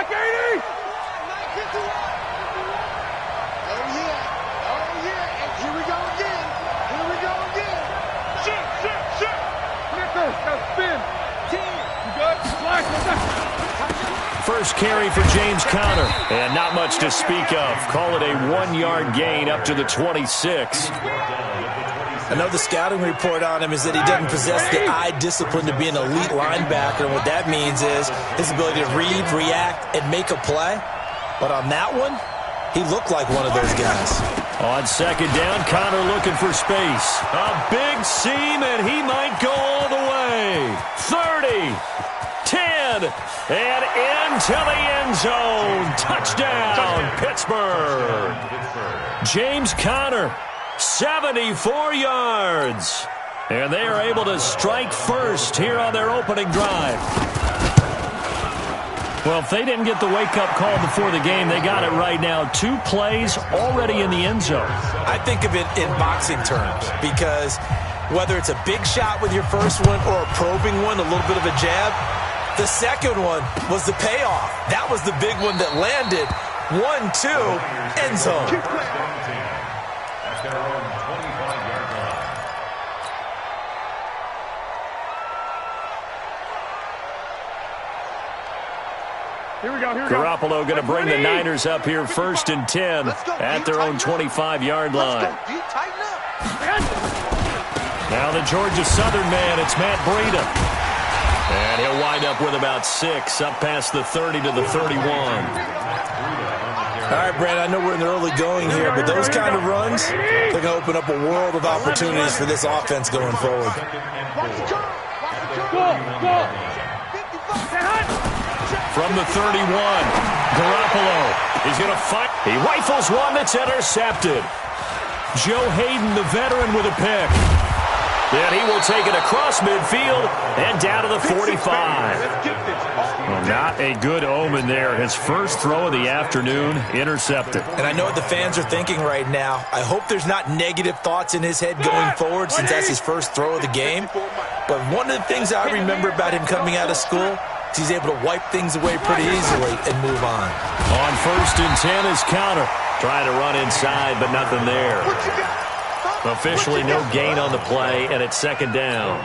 Block 80! Here we go again. Shit. Nico, now spin. 10. You good? Slash. First carry for James Conner, and not much to speak of. Call it a 1-yard gain up to the 26. I know the scouting report on him is that he doesn't possess the eye discipline to be an elite linebacker. And what that means is his ability to read, react, and make a play. But on that one, he looked like one of those guys. On second down, Conner looking for space. A big seam, and he might go all the way. 30, 10, and into the end zone. Touchdown, Pittsburgh. James Conner, 74 yards. And they are able to strike first here on their opening drive. Well, if they didn't get the wake-up call before the game, they got it right now. 2 plays already in the end zone. I think of it in boxing terms because whether it's a big shot with your first one or a probing one, a little bit of a jab, the second one was the payoff. That was the big one that landed. 1-2, end zone. Here we go. Garoppolo going to bring the Niners up here 1st and 10 at their own 25-yard line. Now the Georgia Southern man, it's Matt Breida. And he'll wind up with about 6, up past the 30 to the 31. All right, Brad, I know we're in the early going here, but those kind of runs, they're going to open up a world of opportunities for this offense going forward. Go. From the 31, Garoppolo is going to fight. He rifles one that's intercepted. Joe Hayden, the veteran, with a pick. And he will take it across midfield and down to the 45. Well, not a good omen there. His first throw of the afternoon, intercepted. And I know what the fans are thinking right now. I hope there's not negative thoughts in his head going forward since that's his first throw of the game. But one of the things I remember about him coming out of school, he's able to wipe things away pretty easily and move on. On 1st and 10 is Conner. Trying to run inside, but nothing there. Officially no gain on the play, and it's 2nd down.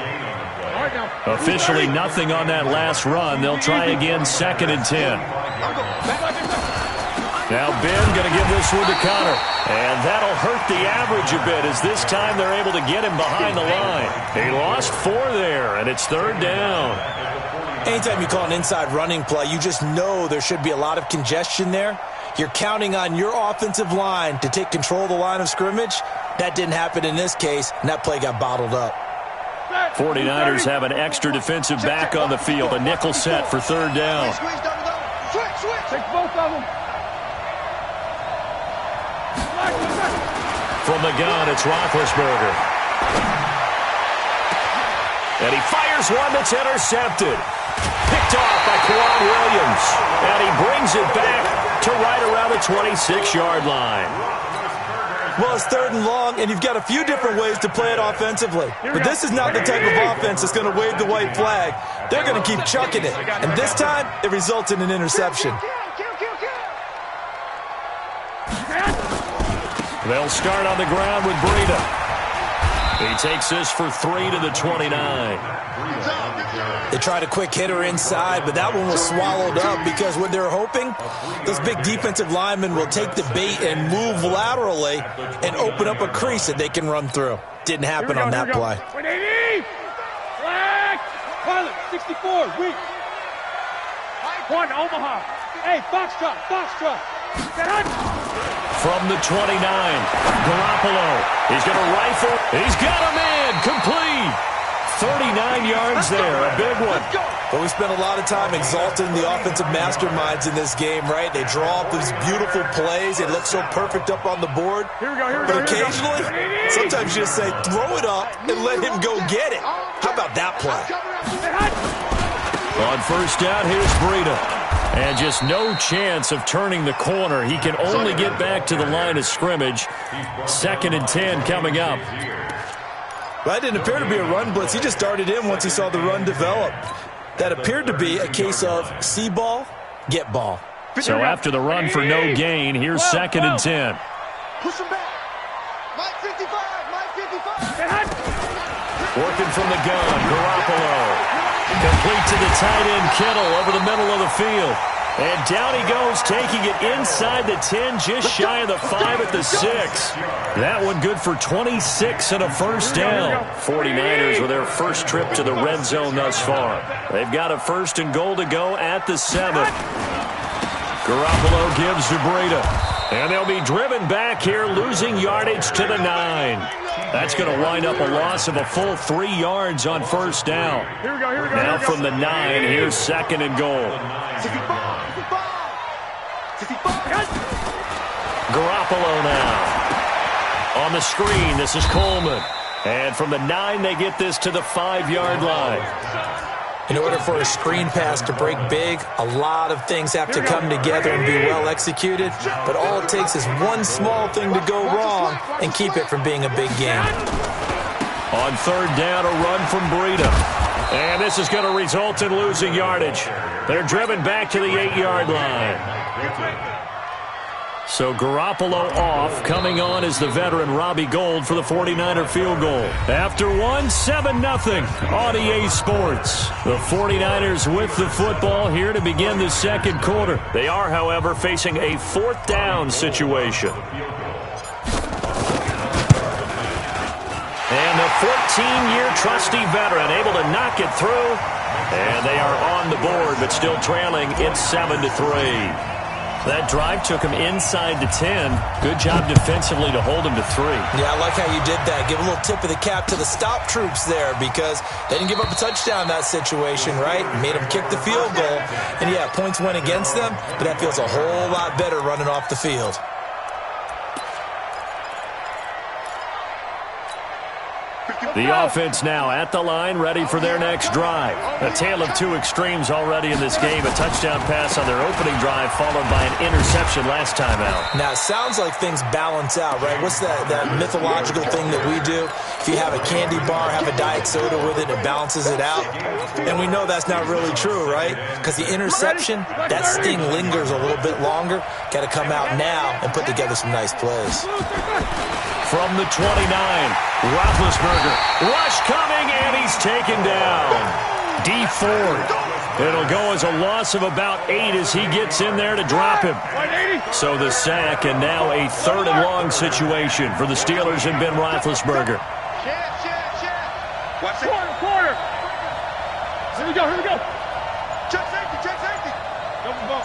Officially nothing on that last run. They'll try again 2nd and 10. Now Ben going to give this one to Conner. And that'll hurt the average a bit as this time they're able to get him behind the line. He lost 4 there, and it's 3rd down. Anytime you call an inside running play, you just know there should be a lot of congestion there. You're counting on your offensive line to take control of the line of scrimmage. That didn't happen in this case, and that play got bottled up. 49ers have an extra defensive back on the field. A nickel set for 3rd down. Take both of them. From the gun, it's Roethlisberger. And he fires one that's intercepted. Picked off by Kwan Williams. And he brings it back to right around the 26-yard line. Well, it's 3rd and long, and you've got a few different ways to play it offensively. But this is not the type of offense that's going to wave the white flag. They're going to keep chucking it. And this time, it results in an interception. They'll start on the ground with Breida. He takes this for 3 to the 29. They tried a quick hitter inside, but that one was swallowed up because what they're hoping, those big defensive linemen will take the bait and move laterally and open up a crease that they can run through. Didn't happen on that play. 180! Flag! Pilot, 64, weak. 1, Omaha. Hey, Foxtrot. From the 29, Garoppolo. He's going to rifle. He's got a man. Complete. 39 yards there. A big one. But we spent a lot of time exalting the offensive masterminds in this game, right? They draw up these beautiful plays. They look so perfect up on the board. But occasionally, sometimes you just say, throw it up and let him go get it. How about that play? On 1st down, here's Breida. And just no chance of turning the corner. He can only get back to the line of scrimmage. 2nd and 10 coming up. Well, that didn't appear to be a run blitz. He just darted in once he saw the run develop. That appeared to be a case of see ball, get ball. So after the run for no gain, here's 2nd and 10. Push him back. Mike 55. Mike 55. Working from the gun, Garoppolo. Complete to the tight end, Kittle, over the middle of the field. And down he goes, taking it inside the 10, just shy of the 5 at the 6. That one good for 26 and a first down. 49ers with their first trip to the red zone thus far. They've got a 1st and goal to go at the 7. Garoppolo gives to Breida. And they'll be driven back here, losing yardage to the 9. That's going to wind up a loss of a full 3 yards on first down. Now from the 9, here's 2nd and goal. Garoppolo now. On the screen, this is Coleman. And from the 9, they get this to the 5-yard line. In order for a screen pass to break big, a lot of things have to come together and be well executed. But all it takes is one small thing to go wrong and keep it from being a big game. On 3rd down, a run from Breida. And this is going to result in losing yardage. They're driven back to the 8-yard line. So Garoppolo off. Coming on is the veteran Robbie Gould for the 49er field goal. After one, 7-0 on EA Sports. The 49ers with the football here to begin the 2nd quarter. They are, however, facing a 4th down situation. And the 14-year trusty veteran able to knock it through. And they are on the board, but still trailing. It's 7-3. That drive took him inside the 10. Good job defensively to hold him to 3. Yeah, I like how you did that. Give a little tip of the cap to the stop troops there because they didn't give up a touchdown in that situation, right? Made them kick the field goal. And, yeah, points went against them, but that feels a whole lot better running off the field. The offense now at the line, ready for their next drive. A tale of 2 extremes already in this game. A touchdown pass on their opening drive, followed by an interception last time out. Now, it sounds like things balance out, right? What's that mythological thing that we do? If you have a candy bar, have a diet soda with it, it balances it out. And we know that's not really true, right? Because the interception, that sting lingers a little bit longer. Got to come out now and put together some nice plays. From the 29, Roethlisberger. Rush coming, and he's taken down. D Ford. It'll go as a loss of about 8 as he gets in there to drop him. So the sack, and now a 3rd and long situation for the Steelers and Ben Roethlisberger. Watch it. Quarter. Here we go. Check safety. Double ball.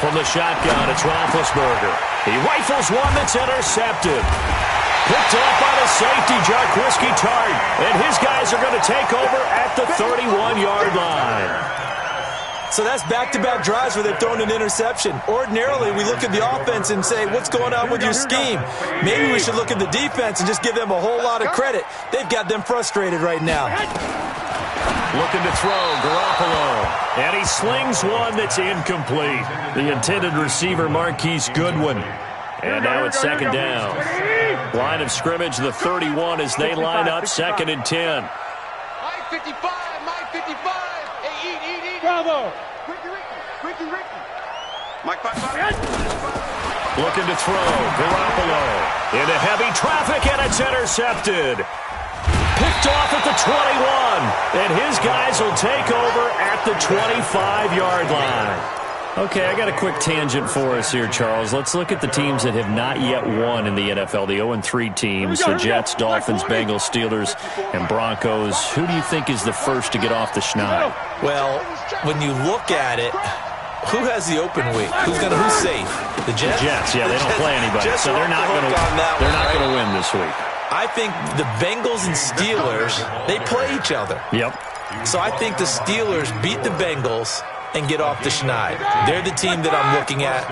From the shotgun, it's Roethlisberger. He rifles one that's intercepted. Picked off by the safety, Jarquiski Tart. And his guys are going to take over at the 31-yard line. So that's back-to-back drives where they've thrown an interception. Ordinarily, we look at the offense and say, what's going on with your scheme? Maybe we should look at the defense and just give them a whole lot of credit. They've got them frustrated right now. Looking to throw, Garoppolo. And he slings one that's incomplete. The intended receiver, Marquise Goodwin. And now it's 2nd down. Line of scrimmage, the 31 as they line up, 2nd and 10. Mike 55. Hey, eat. Bravo. Ricky. Mike 55. Looking to throw, Garoppolo. Into heavy traffic, and it's intercepted. Picked off at the 21, and his guys will take over at the 25-yard line. Okay, I got a quick tangent for us here, Charles. Let's look at the teams that have not yet won in the NFL, the 0-3 teams, the Jets, Dolphins, Bengals, Steelers, and Broncos. Who do you think is the first to get off the schneid? Well, when you look at it, who has the open week? Who's safe? The Jets? The Jets, yeah, they don't play anybody, so they're not going to win this week. I think the Bengals and Steelers, they play each other. Yep. So I think the Steelers beat the Bengals and get off the schneid. They're the team that I'm looking at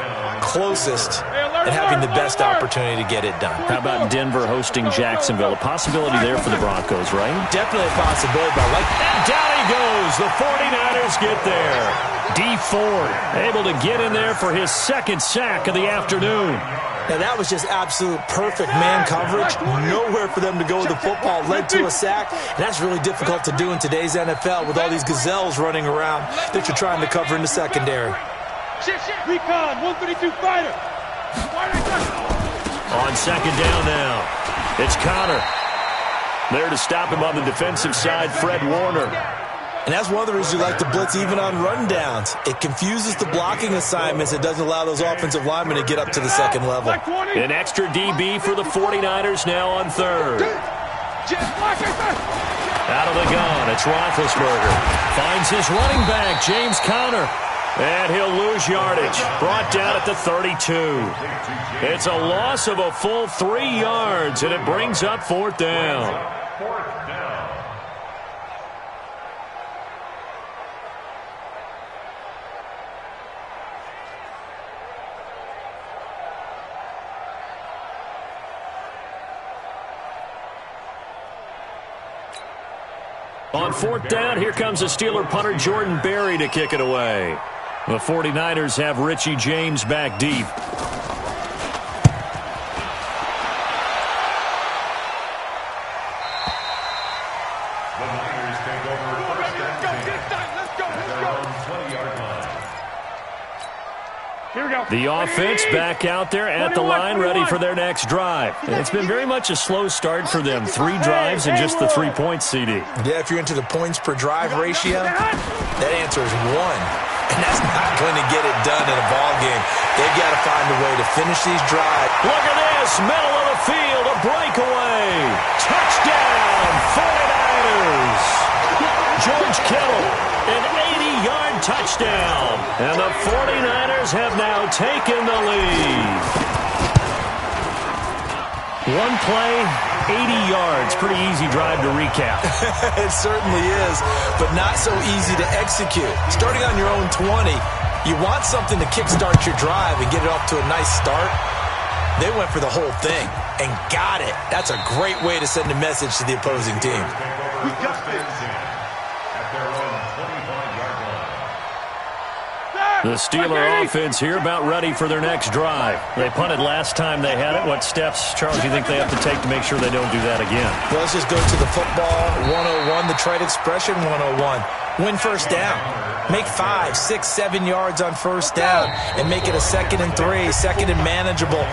closest and having the best opportunity to get it done. How about Denver hosting Jacksonville? A possibility there for the Broncos, right? Definitely a possibility, but I like that. And down he goes. The 49ers get there. D Ford able to get in there for his 2nd sack of the afternoon. Now, that was just absolute perfect man coverage. Nowhere for them to go with the football. Led to a sack. And that's really difficult to do in today's NFL with all these gazelles running around that you're trying to cover in the secondary. Recon, 132 fighter. On second down now, it's Connor. There to stop him on the defensive side, Fred Warner. And that's one of the reasons you like to blitz even on rundowns. It confuses the blocking assignments. It doesn't allow those offensive linemen to get up to the second level. An extra DB for the 49ers now on third. Out of the gun, it's Roethlisberger. Finds his running back, James Conner. And he'll lose yardage. Brought down at the 32. It's a loss of a full 3 yards, and it brings up fourth down. On fourth down, here comes the Steeler punter Jordan Berry to kick it away. The 49ers have Richie James back deep. The Niners take over first down. Let's go. Here we go. The offense back out there at the line, ready for their next drive. It's been very much a slow start for them. 3 drives and just the 3 points, CD. Yeah, if you're into the points per drive ratio, that answer is 1. And that's not going to get it done in a ball game. They've got to find a way to finish these drives. Look at this, middle of the field, a breakaway. Touchdown, 49ers. George Kittle, an 80-yard touchdown. And the 49ers have now taken the lead. One play, 80 yards. Pretty easy drive to recap. It certainly is, but not so easy to execute. Starting on your own 20, you want something to kickstart your drive and get it off to a nice start. They went for the whole thing and got it. That's a great way to send a message to the opposing team. We got this. At their own 25-yard line. The Steeler offense here about ready for their next drive. They punted last time they had it. What steps, Charles, do you think they have to take to make sure they don't do that again? Well, let's just go to the football 101, the trade expression 101. Win first down. Make 5, 6, 7 yards on first down and make it a 2nd and 3, 2nd and manageable.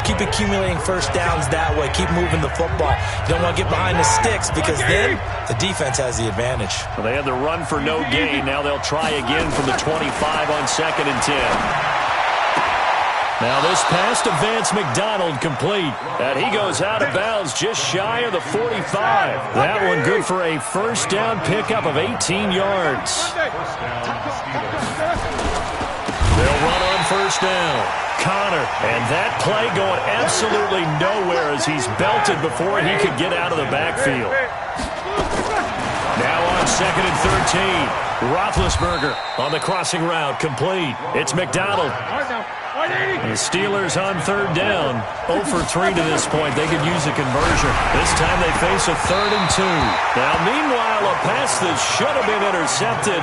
Keep accumulating first downs that way. Keep moving the football. You don't want to get behind the sticks because then the defense has the advantage. Well, they had the run for no gain. Now they'll try again from the 25 on 2nd and 10. Now this pass to Vance McDonald complete. And he goes out of bounds just shy of the 45. That one good for a first down pickup of 18 yards. They'll run on first down. Connor, and that play going absolutely nowhere as he's belted before he could get out of the backfield. Now on 2nd and 13. Roethlisberger on the crossing route, complete. It's McDonald. The Steelers on third down. 0 for 3 to this point. They could use a conversion. This time they face a 3rd and 2. Now, meanwhile, a pass that should have been intercepted,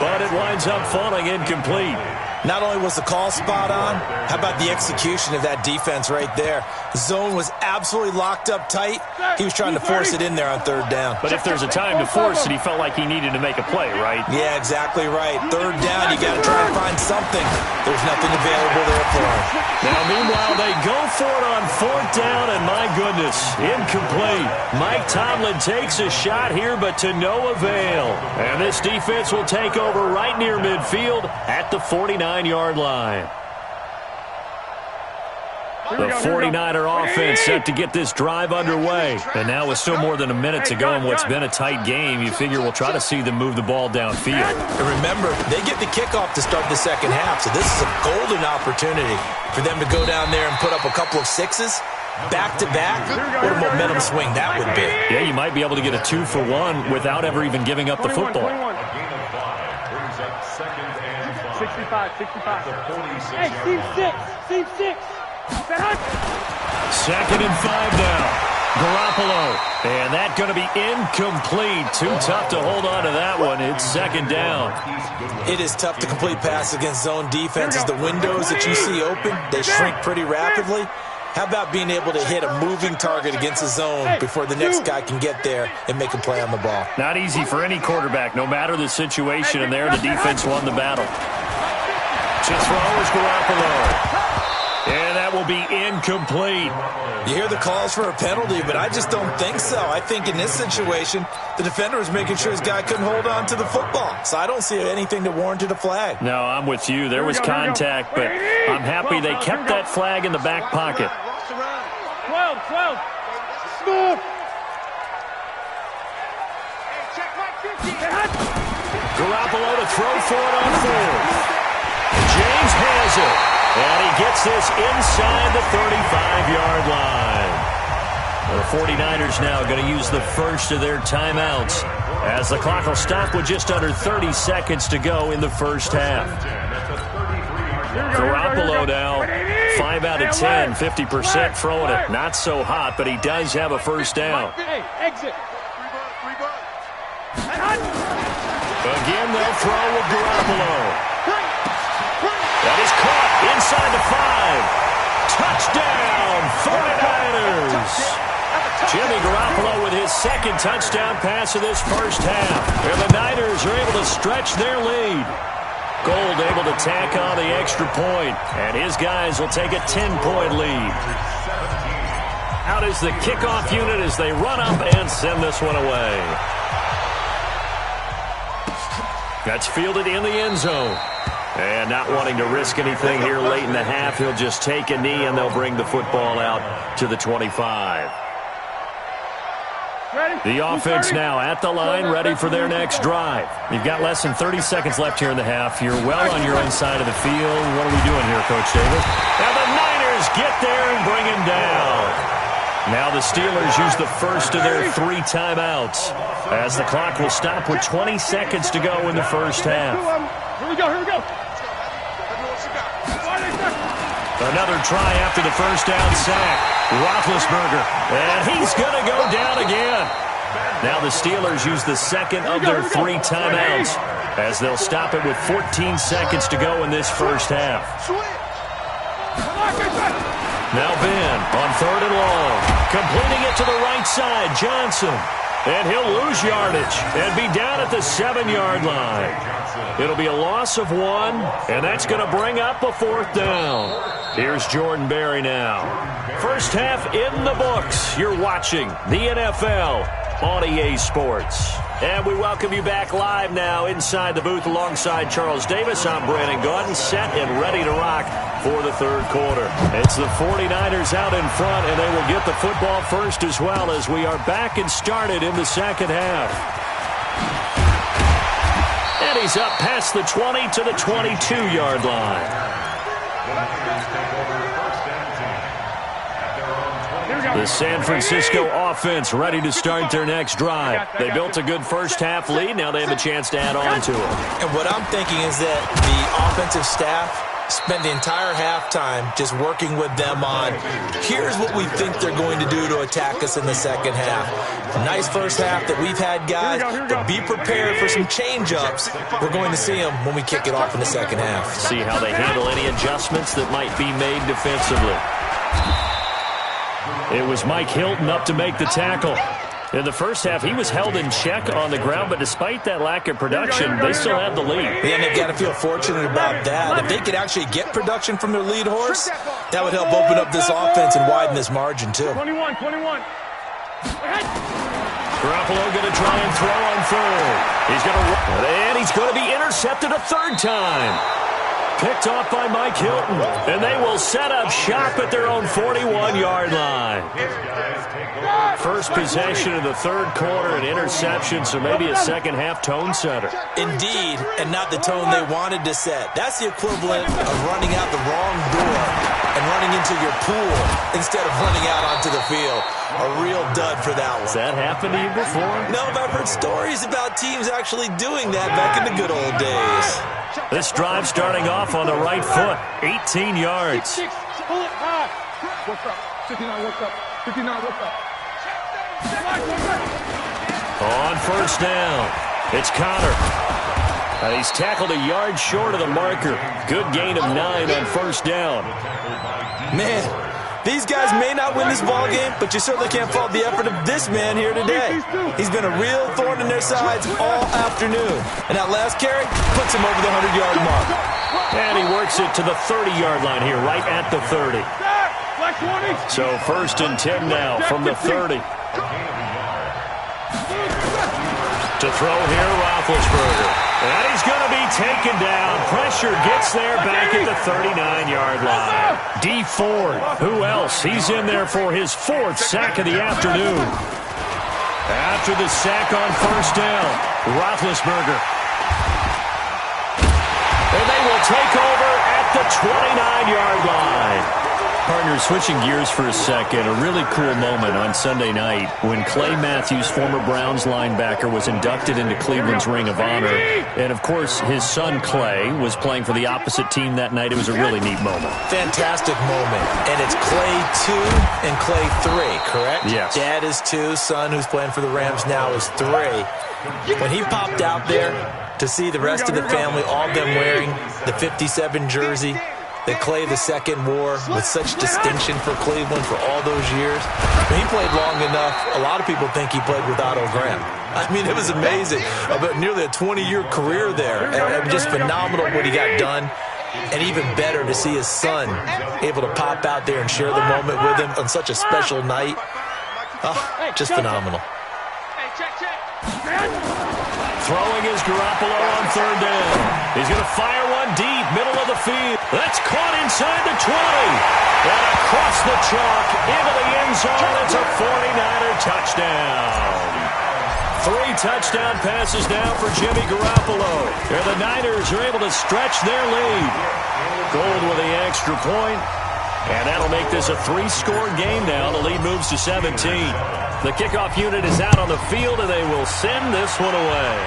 but it winds up falling incomplete. Not only was the call spot on, how about the execution of that defense right there? The zone was absolutely locked up tight. He was trying to force it in there on third down. But if there's a time to force it, he felt like he needed to make a play, right? Yeah, exactly right. Third down, you got to try and find something. There's nothing available there for him. Now, meanwhile, they go for it on 4th down, and my goodness, incomplete. Mike Tomlin takes a shot here, but to no avail. And this defense will take over right near midfield at the 49-yard line. The 49er offense set to get this drive underway. And now with still more than a minute to go in what's been a tight game, you figure we'll try to see them move the ball downfield. And remember, they get the kickoff to start the second half, so this is a golden opportunity for them to go down there and put up a couple of sixes. Back-to-back, what a momentum swing that would be. Yeah, you might be able to get a 2-for-1 without ever even giving up the football. 65. Hey, team 6. 2nd and 5 now. Garoppolo. And that's going to be incomplete. Too tough to hold on to that one. It's second down. It is tough to complete pass against zone defenses. The windows that you see open, they shrink pretty rapidly. How about being able to hit a moving target against a zone before the next guy can get there and make a play on the ball? Not easy for any quarterback, no matter the situation. And there, the defense won the battle. To throw is Garoppolo. And that will be incomplete. You hear the calls for a penalty, but I just don't think so. I think in this situation, the defender was making sure his guy couldn't hold on to the football. So I don't see anything that warranted a flag. No, I'm with you. There was contact, but I'm happy they kept that flag in the back pocket. 12. Smooth. Garoppolo to throw for it on fourth. James has it. And he gets this inside the 35-yard line. The 49ers now going to use the first of their timeouts as the clock will stop with just under 30 seconds to go in the first half. Garoppolo now, 5 out of 10, 50% throwing it. Not so hot, but he does have a first down. Exit. Again, they'll throw with Garoppolo. That is caught inside the 5. Touchdown, 49ers. Jimmy Garoppolo with his second touchdown pass of this first half. And the Niners are able to stretch their lead. Gold able to tack on the extra point. And his guys will take a 10-point lead. Out is the kickoff unit as they run up and send this one away. That's fielded in the end zone. And not wanting to risk anything here late in the half, he'll just take a knee and they'll bring the football out to the 25. The offense now at the line, ready for their next drive. You've got less than 30 seconds left here in the half. You're well on your own side of the field. What are we doing here, Coach Davis? Now the Niners get there and bring him down. Now the Steelers use the first of their 3 timeouts as the clock will stop with 20 seconds to go in the first half. Here we go. Another try after the first down sack. Roethlisberger, and he's going to go down again. Now the Steelers use the second of their 3 timeouts as they'll stop it with 14 seconds to go in this first half. Now Ben on 3rd and long, completing it to the right side, Johnson. And he'll lose yardage and be down at the 7-yard line. It'll be a loss of 1, and that's going to bring up a 4th down. Here's Jordan Berry now. First half in the books. You're watching the NFL on EA Sports. And we welcome you back live now inside the booth alongside Charles Davis. I'm Brandon Gaudin, set and ready to rock for the third quarter. It's the 49ers out in front, and they will get the football first as well as we are back and started in the second half. And he's up past the 20 to the 22-yard line. The San Francisco offense ready to start their next drive. They built a good first-half lead. Now they have a chance to add on to it. And what I'm thinking is that the offensive staff spend the entire halftime just working with them on, here's what we think they're going to do to attack us in the second half. A nice first half that we've had, guys, but be prepared for some change-ups. We're going to see them when we kick it off in the second half. See how they handle any adjustments that might be made defensively. It was Mike Hilton up to make the tackle. In the first half, he was held in check on the ground, but despite that lack of production, they still had the lead. Yeah, and they've got to feel fortunate about that. If they could actually get production from their lead horse, that would help open up this offense and widen this margin, too. 21. Garoppolo going to try and throw on 3rd. He's going to be intercepted a 3rd time. Picked off by Mike Hilton, and they will set up shop at their own 41-yard line. First possession of the third quarter, an interception, so maybe a second-half tone setter. Indeed, and not the tone they wanted to set. That's the equivalent of running out the wrong door and running into your pool instead of running out onto the field. A real dud for that one. Has that happened to you before? No, but I've heard stories about teams actually doing that back in the good old days. This drive starting off on the right foot, 18 yards. 6, pull it high. Work up. 59, work up. 59, work up. On first down, it's Connor. He's tackled a yard short of the marker. Good gain of 9 on first down. Man, these guys may not win this ball game, but you certainly can't fault the effort of this man here today. He's been a real thorn in their sides all afternoon. And that last carry puts him over the 100-yard mark. And he works it to the 30-yard line here, right at the 30. So first and 10 now from the 30. To throw here, Roethlisberger. And he's going to be taken down. Pressure gets there back at the 39-yard line. D. Ford, who else? He's in there for his 4th sack of the afternoon. After the sack on first down, Roethlisberger. And they will take over at the 29-yard line. Partners, switching gears for a second, a really cool moment on Sunday night when Clay Matthews, former Browns linebacker, was inducted into Cleveland's Ring of Honor. And, of course, his son Clay was playing for the opposite team that night. It was a really neat moment. Fantastic moment. And it's Clay 2 and Clay 3, correct? Yes. Dad is 2, son who's playing for the Rams now is 3. When he popped out there to see the rest of the family, all of them wearing the 57 jersey that Clay II wore with such distinction for Cleveland for all those years. When he played long enough, a lot of people think he played with Otto Graham. I mean, it was amazing. About nearly a 20-year career there. And just phenomenal what he got done. And even better to see his son able to pop out there and share the moment with him on such a special night. Oh, just phenomenal. Throwing is Garoppolo on third down. He's going to fire one deep, middle of the field. That's caught inside the 20. And across the chalk, into the end zone. It's a 49er touchdown. 3 touchdown passes now for Jimmy Garoppolo. And the Niners are able to stretch their lead. Gold with the extra point. And that'll make this a 3-score game now. The lead moves to 17. The kickoff unit is out on the field, and they will send this one away.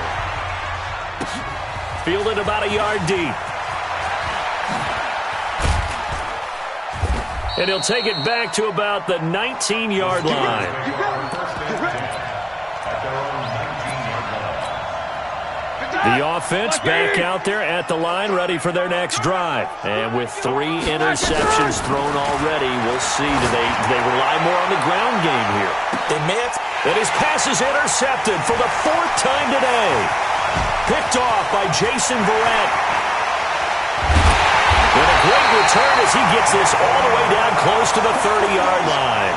Fielded about a yard deep. And he'll take it back to about the 19-yard line. The offense back out there at the line, ready for their next drive. And with 3 interceptions thrown already, we'll see. Do they rely more on the ground game here? They may have. And his pass is intercepted for the 4th time today. Picked off by Jason Verrett. And a great return as he gets this all the way down close to the 30-yard line.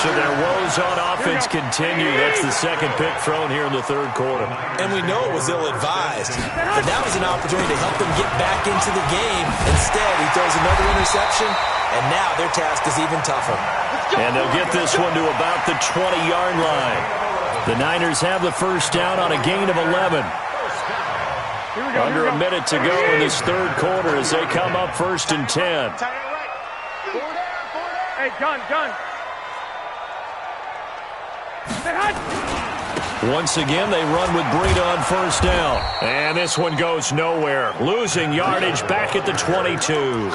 So their woes on offense continue. That's the second pick thrown here in the 3rd quarter. And we know it was ill-advised. But that was an opportunity to help them get back into the game. Instead, he throws another interception, and now their task is even tougher. And they'll get this one to about the 20-yard line. The Niners have the first down on a gain of 11. Under a minute to go in this 3rd quarter as they come up 1st and 10. Hey, gun. Once again, they run with Breida on first down. And this one goes nowhere. Losing yardage back at the 22.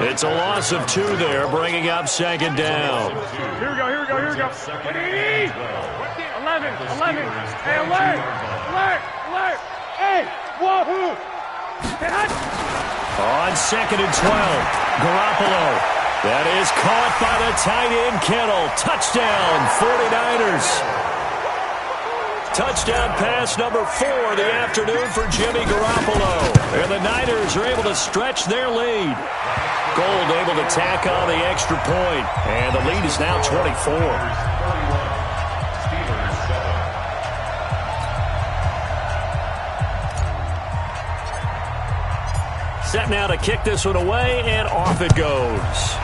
It's a loss of 2 there, bringing up 2nd down. Here we go. 11. Hey, alert. Hey, whoa. On 2nd and 12, Garoppolo. That is caught by the tight end, Kittle. Touchdown, 49ers. Touchdown pass number 4 of the afternoon for Jimmy Garoppolo. And the Niners are able to stretch their lead. Gold able to tack on the extra point. And the lead is now 24. Set now to kick this one away, and off it goes.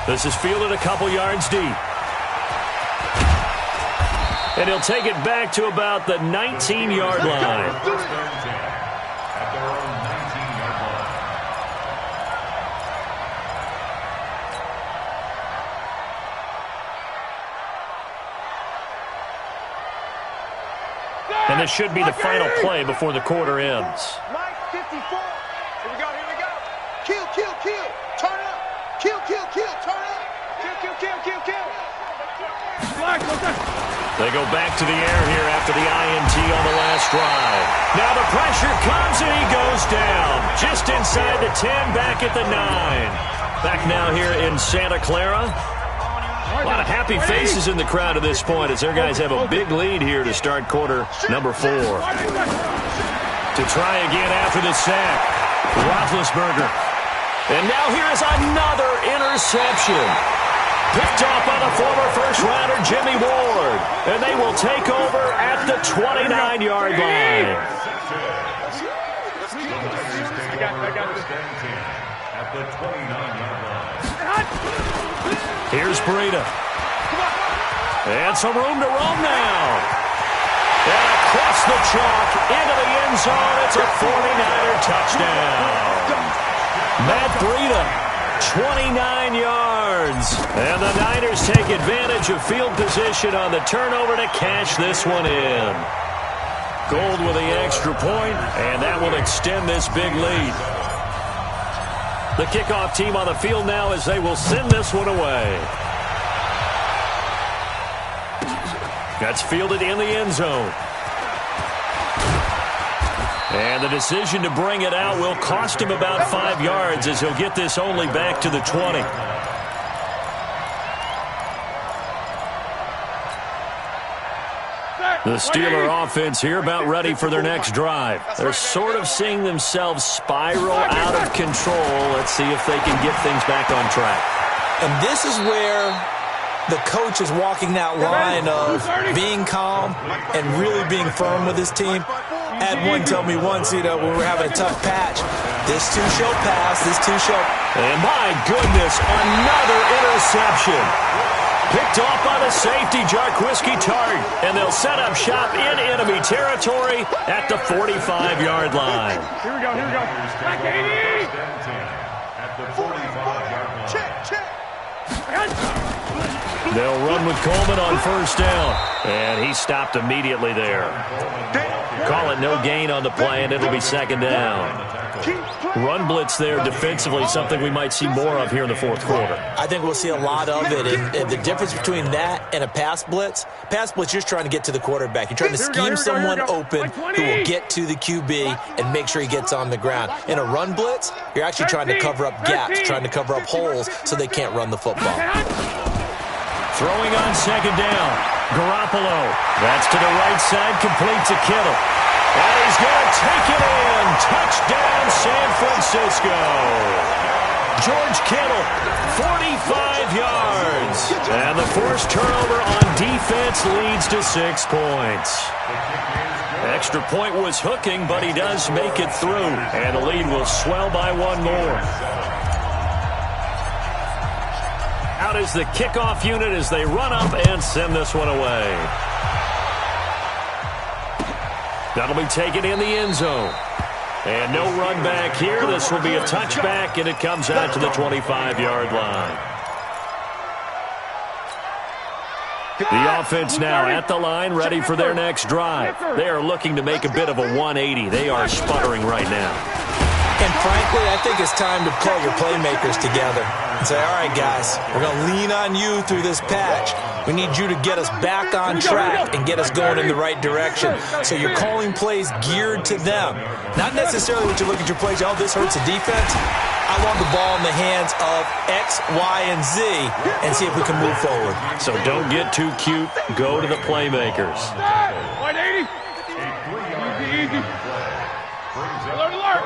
This is fielded a couple yards deep. And he'll take it back to about the 19-yard line. And this should be the final play before the quarter ends. Mike 54. Here we go. Kill. Turn up. Kill. Turn up. They go back to the air here after the INT on the last drive. Now the pressure comes and he goes down. Just inside the 10, back at the 9. Back now here in Santa Clara. A lot of happy faces in the crowd at this point as their guys have a big lead here to start quarter number 4. To try again after the sack, Roethlisberger. And now here is another interception. Picked off by the former first-rounder Jimmy Ward. And they will take over at the 29-yard line. At the 29-yard line. Here's Breida. And some room to roam now. And across the chalk into the end zone. It's a 49er touchdown. Matt Breida. 29 yards. And the Niners take advantage of field position on the turnover to cash this one in. Gold with the extra point, and that will extend this big lead. The kickoff team on the field now as they will send this one away. That's fielded in the end zone. And the decision to bring it out will cost him about 5 yards as he'll get this only back to the 20. The Steeler offense here about ready for their next drive. They're sort of seeing themselves spiral out of control. Let's see if they can get things back on track. And this is where the coach is walking that line of being calm and really being firm with his team. Had one tell me once, when we're having a tough patch, this too shall pass, this too shall... And my goodness, another interception. Picked off by the safety, Jarquiski Tart. And they'll set up shop in enemy territory at the 45-yard line. Here we go. Back 80! At the 45-yard line. Check. They'll run with Coleman on first down. And he stopped immediately there. Call it no gain on the play, and it'll be second down. Run blitz there defensively, something we might see more of here in the fourth quarter. I think we'll see a lot of it. And the difference between that and a pass blitz, you're just trying to get to the quarterback. You're trying to scheme someone open who will get to the QB and make sure he gets on the ground. In a run blitz, you're actually trying to cover up gaps, trying to cover up holes so they can't run the football. Throwing on second down. Garoppolo. That's to the right side, complete to Kittle. And he's going to take it in. Touchdown, San Francisco. George Kittle, 45 yards. And the forced turnover on defense leads to 6 points. Extra point was hooking, but he does make it through. And the lead will swell by 1 more. Out is the kickoff unit as they run up and send this one away. That'll be taken in the end zone. And no run back here. This will be a touchback, and it comes out to the 25-yard line. The offense now at the line, ready for their next drive. They are looking to make a bit of a 180. They are sputtering right now. And frankly, I think it's time to pull your playmakers together and say, all right, guys, we're going to lean on you through this patch. We need you to get us back on track and get us going in the right direction. So you're calling plays geared to them. Not necessarily what you look at your plays, oh, this hurts the defense. I want the ball in the hands of X, Y, and Z and see if we can move forward. So don't get too cute. Go to the playmakers. 180. Easy. Alert.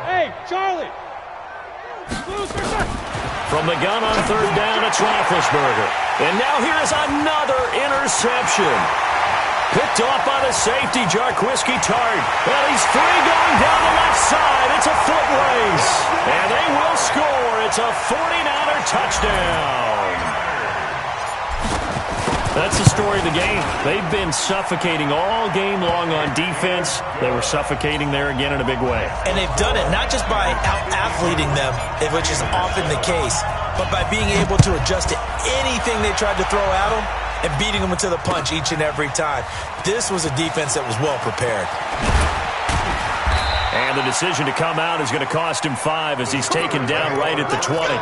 Hey, Charlie. From the gun on third down, it's Roethlisberger. And now here is another interception. Picked off by the safety, Jarquiski Tart. Well, he's free going down the left side. It's a foot race. And they will score. It's a 49er touchdown. That's the story of the game. They've been suffocating all game long on defense. They were suffocating there again in a big way. And they've done it not just by out-athleting them, which is often the case, but by being able to adjust to anything they tried to throw at them and beating them to the punch each and every time. This was a defense that was well prepared. And the decision to come out is going to cost him 5 as he's taken down right at the 20.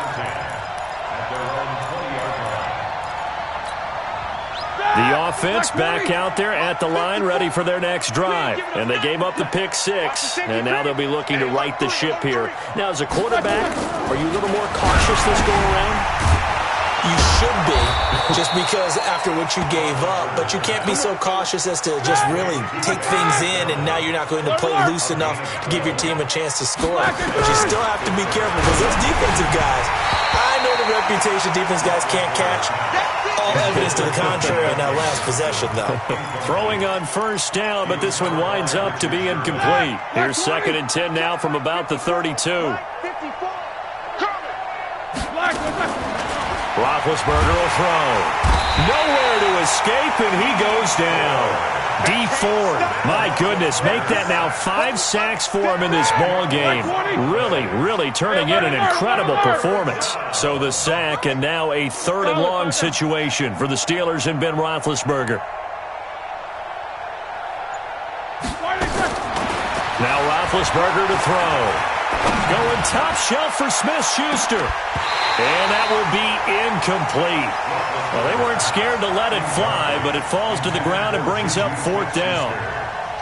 The offense back out there at the line, ready for their next drive. And they gave up the pick six, and now they'll be looking to right the ship here. Now, as a quarterback, are you a little more cautious this go around? You should be, just because after what you gave up, but you can't be so cautious as to just really take things in, and now you're not going to play loose enough to give your team a chance to score. But you still have to be careful, because those defensive guys, I know the reputation defense guys can't catch. All evidence to the contrary on that last possession, though. Throwing on first down, but this one winds up to be incomplete. Here's 2nd and 10 now from about the 32. Roethlisberger will throw. Nowhere to escape, and he goes down. D Ford, my goodness, make that now 5 sacks for him in this ball game. Really turning in an incredible performance. So the sack, and now a 3rd and long situation for the Steelers and Ben Roethlisberger. Now Roethlisberger to throw. Going top shelf for Smith-Schuster. And that will be incomplete. Well, they weren't scared to let it fly, but it falls to the ground and brings up 4th down.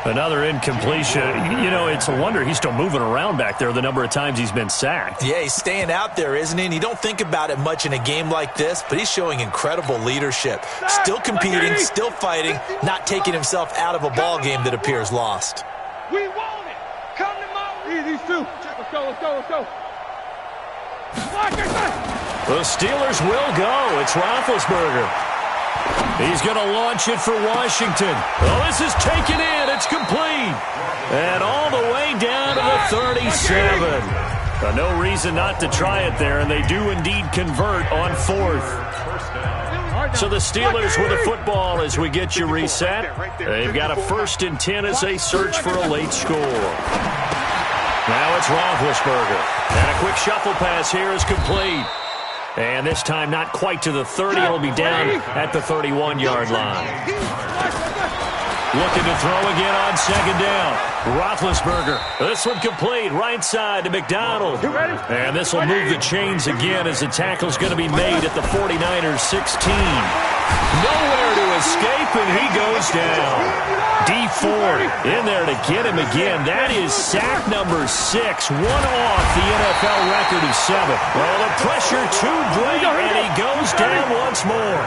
Another incompletion. You know, it's a wonder he's still moving around back there the number of times he's been sacked. Yeah, he's staying out there, isn't he? And you don't think about it much in a game like this, but he's showing incredible leadership. Still competing, still fighting, not taking himself out of a ball game that appears lost. We want it. Come to my these two. Let's go. The Steelers will go. It's Roethlisberger. He's going to launch it for Washington. Oh, this is taken in. It's complete. And all the way down to the 37. No reason not to try it there, and they do indeed convert on 4th. So the Steelers with the football as we get you reset. They've got a 1st and 10 as they search for a late score. Now it's Roethlisberger. And a quick shuffle pass here is complete. And this time not quite to the 30. It'll be down at the 31-yard line. Looking to throw again on 2nd down. Roethlisberger. This one complete. Right side to McDonald. And this will move the chains again as the tackle's going to be made at the 49ers 16. Nowhere to escape, and he goes down. D Ford in there to get him again. That is sack number 6. One off the NFL record of 7. Well, the pressure too great, and he goes down once more.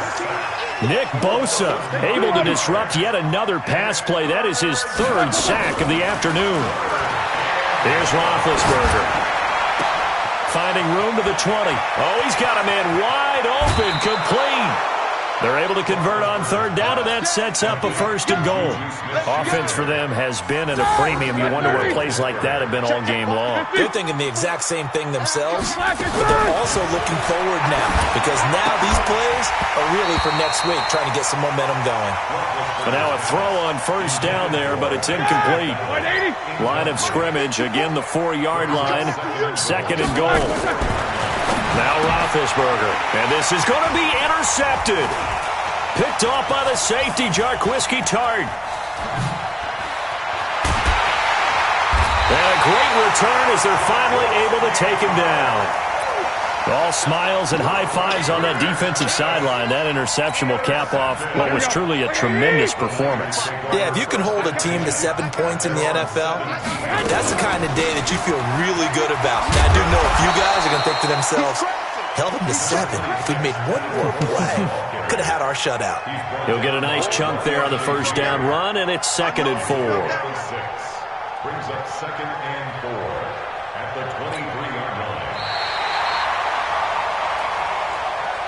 Nick Bosa able to disrupt yet another pass play. That is his 3rd sack of the afternoon. Here's Roethlisberger. Finding room to the 20. Oh, he's got a man wide open, complete. They're able to convert on 3rd down, and that sets up a 1st and goal. Offense for them has been at a premium. You wonder where plays like that have been all game long. They're thinking the exact same thing themselves, but they're also looking forward now, because now these plays are really for next week, trying to get some momentum going. But now a throw on 1st down there, but it's incomplete. Line of scrimmage, again the 4-yard line, 2nd and goal. Now Roethlisberger, and this is going to be intercepted. Picked off by the safety, Jarquiski Tart. And a great return as they're finally able to take him down. All smiles and high fives on that defensive sideline. That interception will cap off what was truly a tremendous performance. Yeah, if you can hold a team to 7 points in the NFL, that's the kind of day that you feel really good about. Now, I do know a few guys are going to think to themselves, held them to 7. If we'd made one more play, could have had our shutout. He'll get a nice chunk there on the 1st down run, and it's 2nd and 4. Brings up 2nd and 4 at the 23-yard line.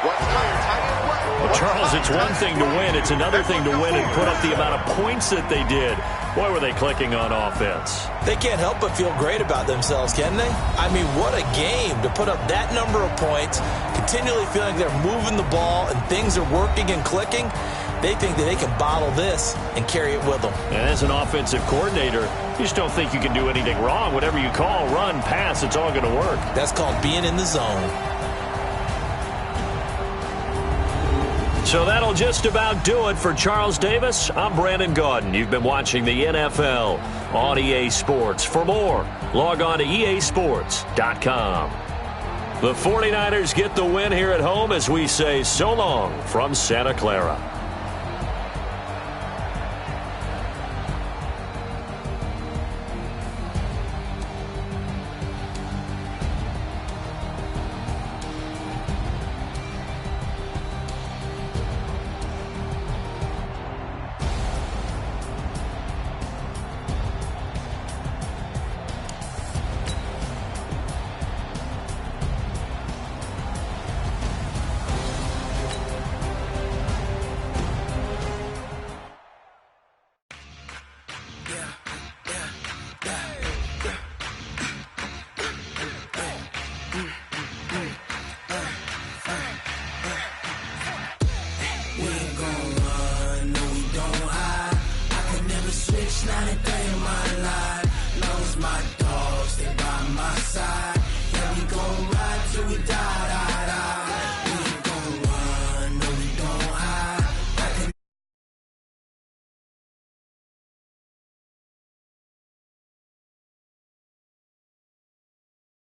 Well, Charles, it's one thing to win. It's another thing to win and put up the amount of points that they did. Boy, were they clicking on offense. They can't help but feel great about themselves, can they? I mean, what a game to put up that number of points, continually feeling they're moving the ball and things are working and clicking. They think that they can bottle this and carry it with them. And as an offensive coordinator, you just don't think you can do anything wrong. Whatever you call, run, pass, it's all going to work. That's called being in the zone. So that'll just about do it for Charles Davis. I'm Brandon Gaudin. You've been watching the NFL on EA Sports. For more, log on to easports.com. The 49ers get the win here at home as we say so long from Santa Clara.